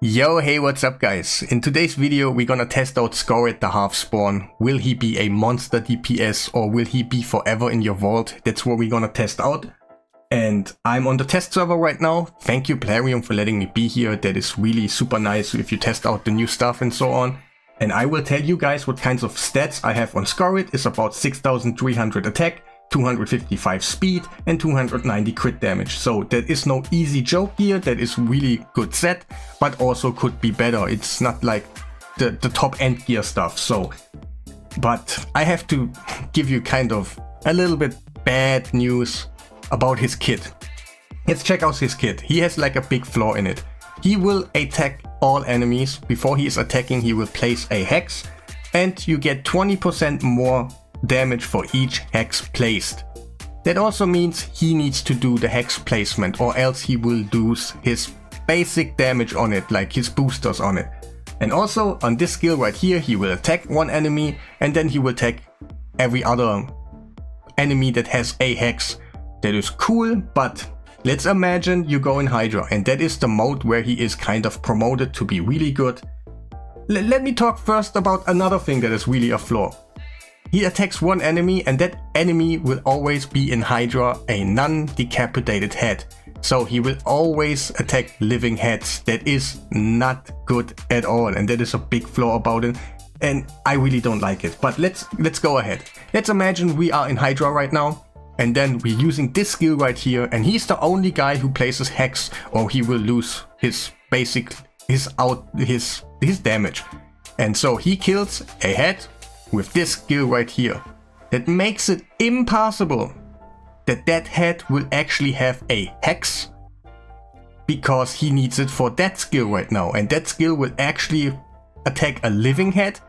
Yo, hey, what's up guys? In today's video we're gonna test out Skorid the half spawn. Will he be a monster DPS or will he be forever in your vault? That's what we're gonna test out. And I'm on the test server right now. Thank you Plarium for letting me be here. That is really super nice if you test out the new stuff and so on. And I will tell you guys what kinds of stats I have on Skorid. It's about 6300 attack, 255 speed and 290 crit damage. So that is no easy joke here. That is really good set, but also could be better. It's not like the top end gear stuff. So, but I have to give you kind of a little bit bad news about his kit. Let's check out his kit. He has like a big flaw in it. He will attack all enemies. Before he is attacking, he will place a hex and you get 20% more damage for each hex placed. That also means he needs to do the hex placement or else he will lose his basic damage on it, like his boosters on it. And also on this skill right here, he will attack one enemy and then he will attack every other enemy that has a hex. That is cool, but let's imagine you go in Hydra and that is the mode where he is kind of promoted to be really good. Let me talk first about another thing that is really a flaw. He attacks one enemy and that enemy will always be in Hydra a non-decapitated head. So he will always attack living heads. That is not good at all and that is a big flaw about it. And I really don't like it. But let's go ahead. Let's imagine we are in Hydra right now. And then we're using this skill right here. And he's the only guy who places hex or he will lose his basic, his damage. And so he kills a head with this skill right here. That makes it impossible that that head will actually have a hex because he needs it for that skill right now. And that skill will actually attack a living head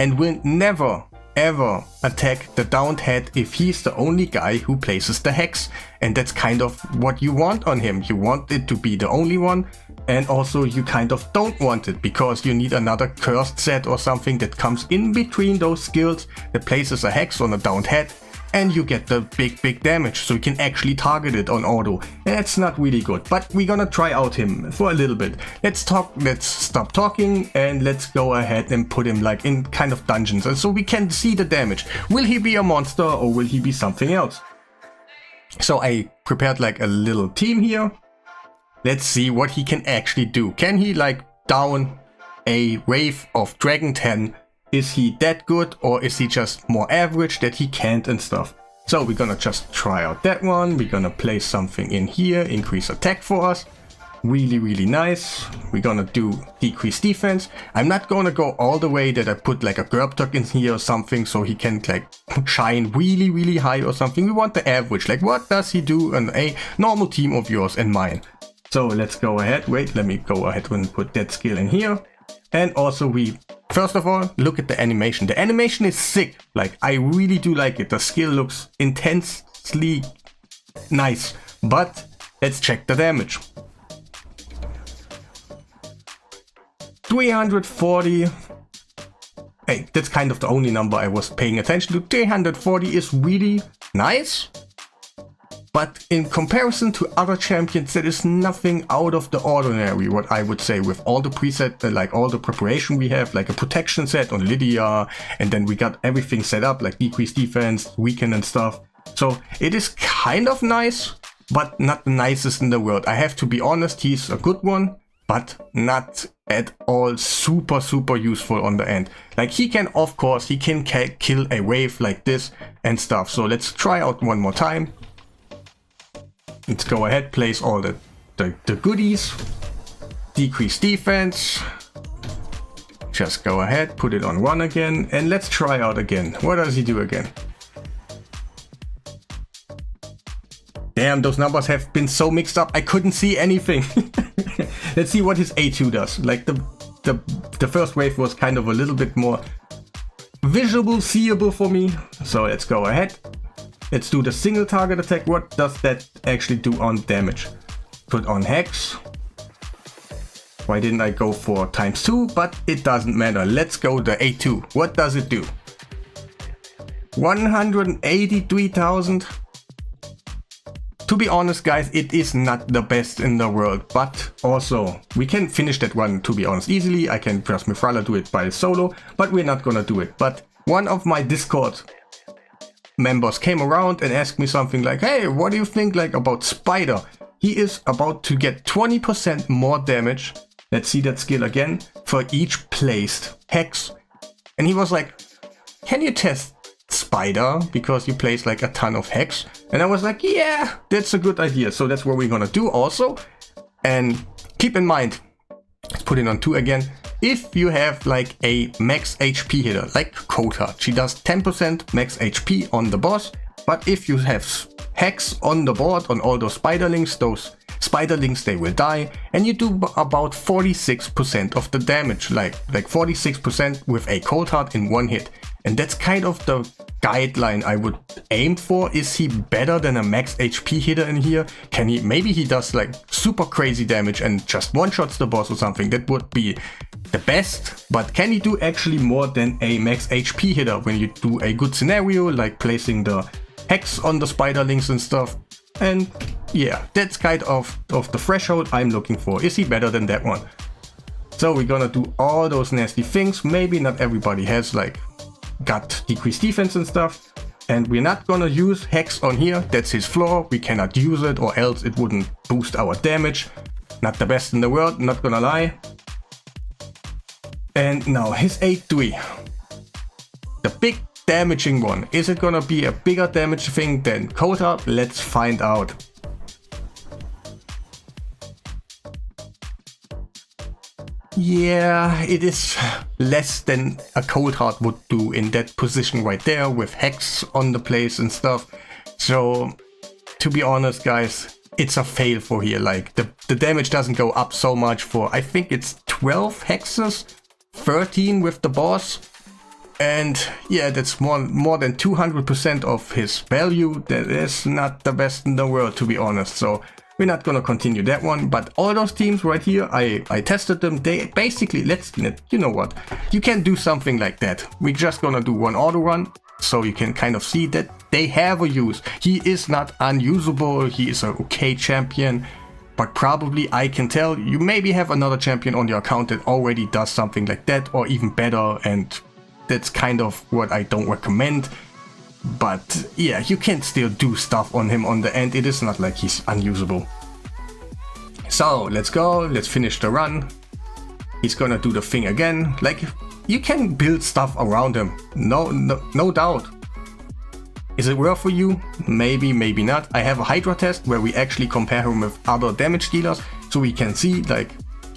and will never ever attack the downed head if he's the only guy who places the hex. And that's kind of what you want on him. You want it to be the only one, and also you kind of don't want it because you need another cursed set or something that comes in between those skills that places a hex on a downed head and you get the big damage so you can actually target it on auto. And that's not really good, but we're gonna try out him for a little bit. Let's stop talking and let's go ahead and put him like in kind of dungeons and so we can see the damage. Will he be a monster or will he be something else? So I prepared like a little team here. Let's see what he can actually do. Can he like down a wave of Dragon 10? Is he that good or is he just more average that he can't and stuff? So we're gonna just try out that one. We're gonna place something in here, increase attack for us. Really nice. We're gonna do decrease defense. I'm not gonna go all the way that I put like a Gerbtug in here or something so he can like shine really high or something. We want the average. Like what does he do on a normal team of yours and mine? So let's go ahead. Wait, let me go ahead and put that skill in here. And also first of all, look at the animation. The animation is sick. Like I really do like it. The skill looks intensely nice. But let's check the damage. 340. Hey, that's kind of the only number I was paying attention to. 340 is really nice. But in comparison to other champions, there is nothing out of the ordinary, what I would say, with all the preset, like all the preparation we have, like a protection set on Lydia, and then we got everything set up, like decreased defense, weaken and stuff. So it is kind of nice, but not the nicest in the world. I have to be honest, he's a good one, but not at all super useful on the end. Like he can, of course, he can kill a wave like this and stuff. So let's try out one more time. Let's go ahead, place all the goodies, decrease defense, just go ahead, put it on 1 again, and let's try out again. What does he do again? Damn, those numbers have been so mixed up, I couldn't see anything. Let's see what his A2 does. Like the first wave was kind of a little bit more visible, seeable for me. So let's go ahead. Let's do the single target attack. What does that actually do on damage? Put on hex. Why didn't I go for ×2? But it doesn't matter. Let's go the A2. What does it do? 183,000. To be honest, guys, it is not the best in the world, but also we can finish that one, to be honest, easily. I can just Mifrala do it by solo, but we're not gonna do it. But one of my Discord members came around and asked me something like, hey, what do you think like about Spider? He is about to get 20% more damage. Let's see that skill again, for each placed hex. And he was like, can you test Spider because you place like a ton of hex? And I was like, yeah, that's a good idea. So that's what we're gonna do also. And keep in mind, let's put it on 2 again. If you have like a max HP hitter like Kota, she does 10% max HP on the boss. But if you have hex on the board on all those spiderlings, they will die, and you do about 46% of the damage, like 46% with a cold heart in one hit. And that's kind of the guideline I would aim for. Is he better than a max HP hitter in here? Can he, maybe he does like super crazy damage and just one-shots the boss or something. That would be the best. But can he do actually more than a max HP hitter when you do a good scenario, like placing the hex on the spiderlings and stuff? And yeah, that's kind of the threshold I'm looking for. Is he better than that one? So we're gonna do all those nasty things. Maybe not everybody has like got decreased defense and stuff, and we're not gonna use hex on here. That's his flaw. We cannot use it, or else it wouldn't boost our damage. Not the best in the world, not gonna lie. And now his 8-3, the big damaging one. Is it gonna be a bigger damage thing than Kota? Let's find out. Yeah, it is less than a cold heart would do in that position right there with hex on the place and stuff. So to be honest, guys, it's a fail for here. Like the damage doesn't go up so much for, I think it's 12 hexes, 13 with the boss. And yeah, that's more than 200% of his value. That is not the best in the world, to be honest. So we're not gonna continue that one. But all those teams right here, I tested them. They basically, you know what? You can do something like that. We're just gonna do one auto run, so you can kind of see that they have a use. He is not unusable. He is an okay champion. But probably I can tell you maybe have another champion on your account that already does something like that, or even better, and that's kind of what I don't recommend. But yeah, you can still do stuff on him on the end. It is not like he's unusable. So let's go, let's finish the run. He's gonna do the thing again. Like, you can build stuff around him, no doubt. Is it worth for you? Maybe, maybe not. I have a Hydra test where we actually compare him with other damage dealers, so we can see like,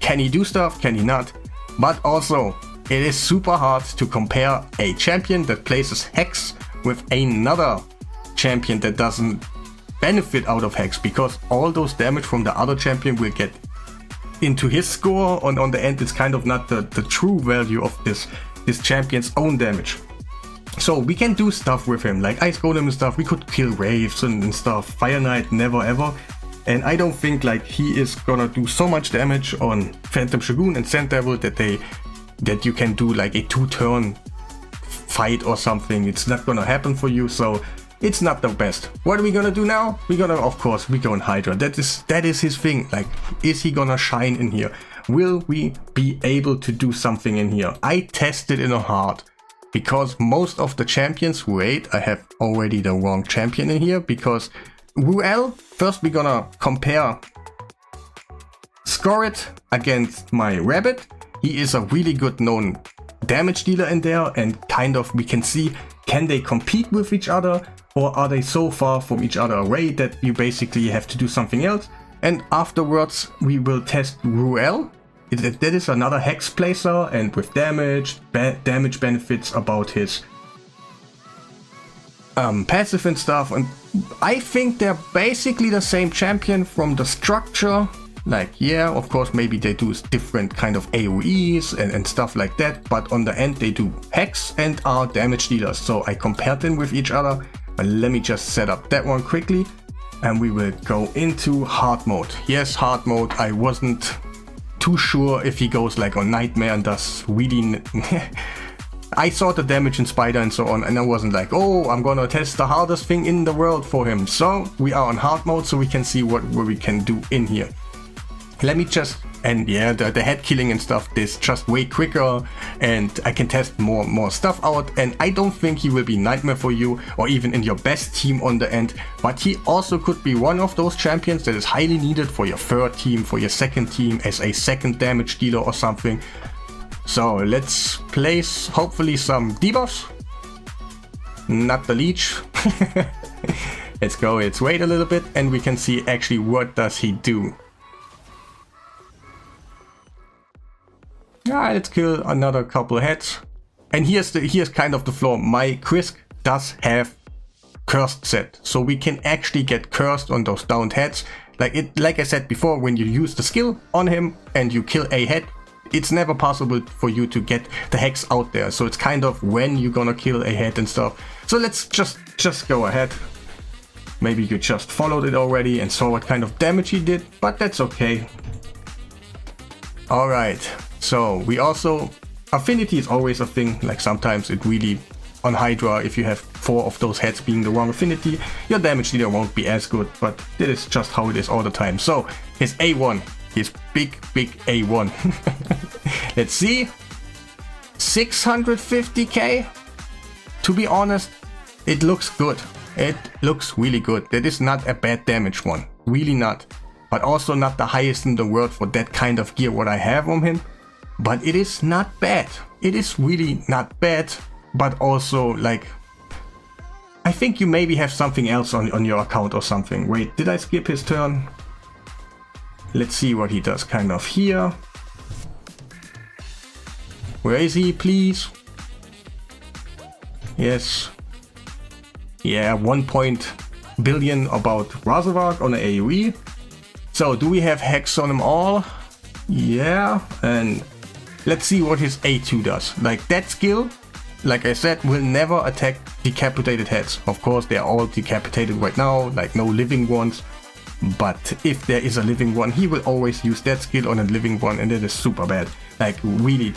can he do stuff, can he not? But also, it is super hard to compare a champion that places hex with another champion that doesn't benefit out of hex, because all those damage from the other champion will get into his score, and on the end it's kind of not the true value of this champion's own damage. So we can do stuff with him, like Ice Golem and stuff. We could kill Wraiths and stuff. Fire Knight, never ever. And I don't think like he is gonna do so much damage on Phantom Shogun and Sand Devil that you can do like a 2-turn fight or something. It's not gonna happen for you, so it's not the best. What are we gonna do now? We're gonna, of course, we go in Hydra. That is his thing. Like, is he gonna shine in here? Will we be able to do something in here? I tested in a hard, because most of the champions, wait, I have already the wrong champion in here, because Ruel, first we're gonna compare Skorid against my rabbit. He is a really good known damage dealer in there, and kind of we can see, can they compete with each other, or are they so far from each other away that you basically have to do something else? And afterwards we will test Ruel. That is another hex placer, and with damage benefits about his passive and stuff. And I think they're basically the same champion from the structure. Like, yeah, of course, maybe they do different kind of AoEs and stuff like that, but on the end they do hex and are damage dealers. So I compared them with each other. But let me just set up that one quickly, and we will go into hard mode. Yes, hard mode. I wasn't too sure if he goes like on Nightmare and does really I saw the damage in Spider and so on, and I wasn't like, oh, I'm gonna test the hardest thing in the world for him. So we are on hard mode, so we can see what we can do in here. Let me just, and yeah, the head killing and stuff is just way quicker, and I can test more stuff out. And I don't think he will be nightmare for you or even in your best team on the end, but he also could be one of those champions that is highly needed for your third team, for your second team, as a second damage dealer or something. So let's place hopefully some debuffs, not the leech. Let's go, let's wait a little bit, and we can see actually what does he do. Yeah, let's kill another couple of heads. And here's kind of the flaw. My Krisk does have cursed set, so we can actually get cursed on those downed heads. Like I said before, when you use the skill on him and you kill a head, it's never possible for you to get the hex out there. So it's kind of when you're gonna kill a head and stuff. So let's just go ahead. Maybe you just followed it already and saw what kind of damage he did, but that's okay. Alright. So we also, affinity is always a thing, like sometimes it really, on Hydra, if you have 4 of those heads being the wrong affinity, your damage dealer won't be as good, but that is just how it is all the time. So his A1, his big A1. Let's see, 650k, to be honest, it looks good, it looks really good. That is not a bad damage one, really not, but also not the highest in the world for that kind of gear what I have on him. But it is not bad. It is really not bad, but also like, I think you maybe have something else on your account or something. Wait, did I skip his turn? Let's see what he does kind of here. Where is he, please? Yes. Yeah, 1 billion about Razorvark on the AoE. So do we have Hex on them all? Yeah, and let's see what his A2 does. Like that skill, like I said, will never attack decapitated heads. Of course, they're all decapitated right now, like no living ones. But if there is a living one, he will always use that skill on a living one, and that is super bad. Like really,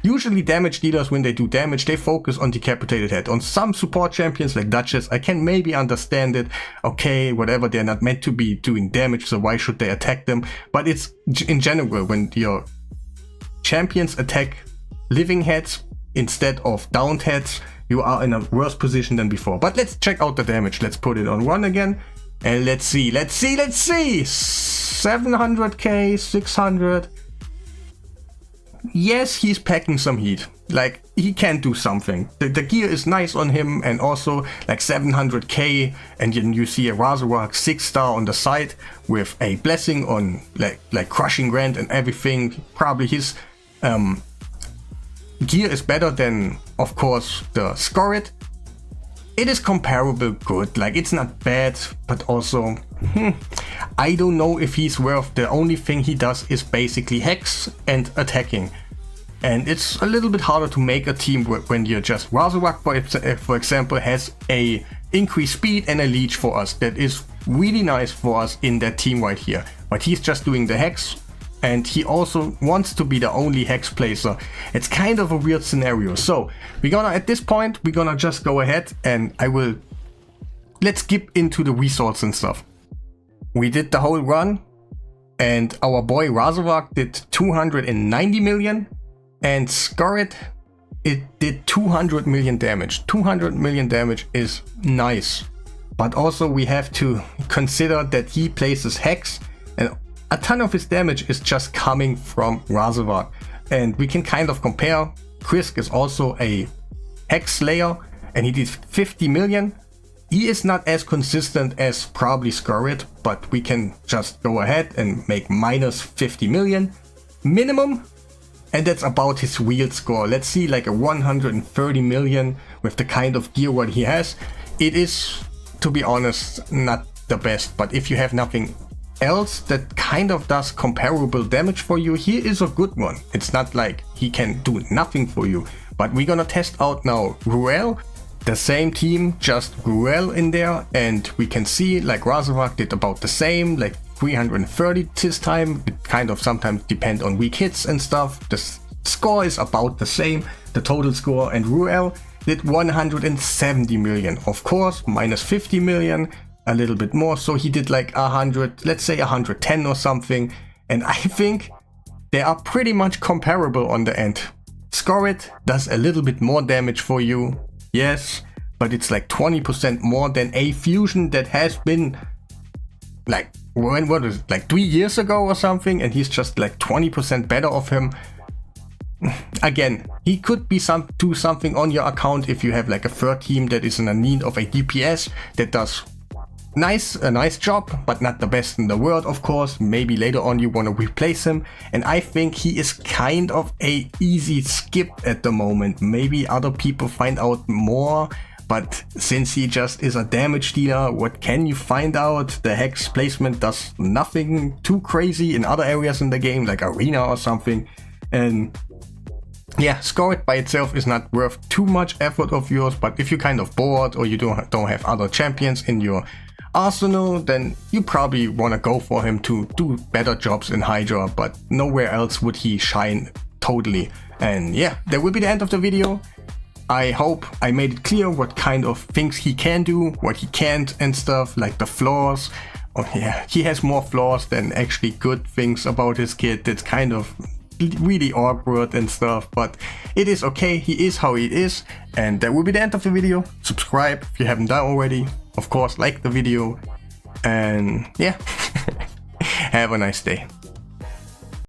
usually damage dealers, when they do damage, they focus on decapitated head. On some support champions like Duchess, I can maybe understand it. Okay, whatever, they're not meant to be doing damage, so why should they attack them? But it's in general, when your champions attack living heads instead of downed heads, you are in a worse position than before. But let's check out the damage. Let's put it on 1 again. And let's see. 700k, 600. Yes, he's packing some heat. Like, he can do something. The gear is nice on him, and also like 700k, and then you see a Razorvark 6-star on the side with a blessing on like crushing rend and everything. Probably his gear is better than, of course, the Skorid. It is comparable good, like it's not bad, but also, I don't know if he's worth. The only thing he does is basically hex and attacking. And it's a little bit harder to make a team when you're just Razorvark, for example, has a increased speed and a leech for us. That is really nice for us in that team right here. But he's just doing the hex, and he also wants to be the only hex placer. It's kind of a weird scenario. So we're gonna, at this point, we're gonna just go ahead and let's skip into the results and stuff. We did the whole run, and our boy Razorvark did 290 million, and Skorid, it did 200 million damage. 200 million damage is nice, but also we have to consider that he places hex, and a ton of his damage is just coming from Razorvark. And we can kind of compare. Krisk is also a hex slayer, and he did 50 million. He is not as consistent as probably Skorid, but we can just go ahead and make minus 50 million minimum. And that's about his wheel score. Let's see, like a 130 million with the kind of gear what he has. It is, to be honest, not the best, but if you have nothing else that kind of does comparable damage for you, here is a good one. It's not like he can do nothing for you, but we're gonna test out now Ruel, the same team, just Ruel in there, and we can see like Razorvark did about the same, like 330 this time. It kind of sometimes depend on weak hits and stuff. The score is about the same, the total score, and Ruel did 170 million. Of course, minus 50 million, a little bit more, so he did like 100, let's say 110 or something, and I think they are pretty much comparable on the end. Skorid does a little bit more damage for you, yes, but it's like 20% more than a fusion that has been like, what was it, like 3 years ago or something, and he's just like 20% better of him. Again, he could be do something on your account if you have like a third team that is in a need of a DPS that does a nice job, but not the best in the world, of course. Maybe later on you want to replace him, and I think he is kind of a easy skip at the moment. Maybe other people find out more, but since he just is a damage dealer, what can you find out? The Hex placement does nothing too crazy in other areas in the game, like Arena or something, and yeah, Skorid by itself is not worth too much effort of yours, but if you're kind of bored or you don't have other champions in your arsenal, then you probably want to go for him to do better jobs in Hydra, but nowhere else would he shine totally. And yeah, that will be the end of the video. I hope I made it clear what kind of things he can do, what he can't and stuff, like the flaws. Oh yeah, he has more flaws than actually good things about his kit. That's kind of really awkward and stuff, but it is okay. He is how he is, and that will be the end of the video. Subscribe if you haven't done already. Of course, like the video, and yeah, have a nice day.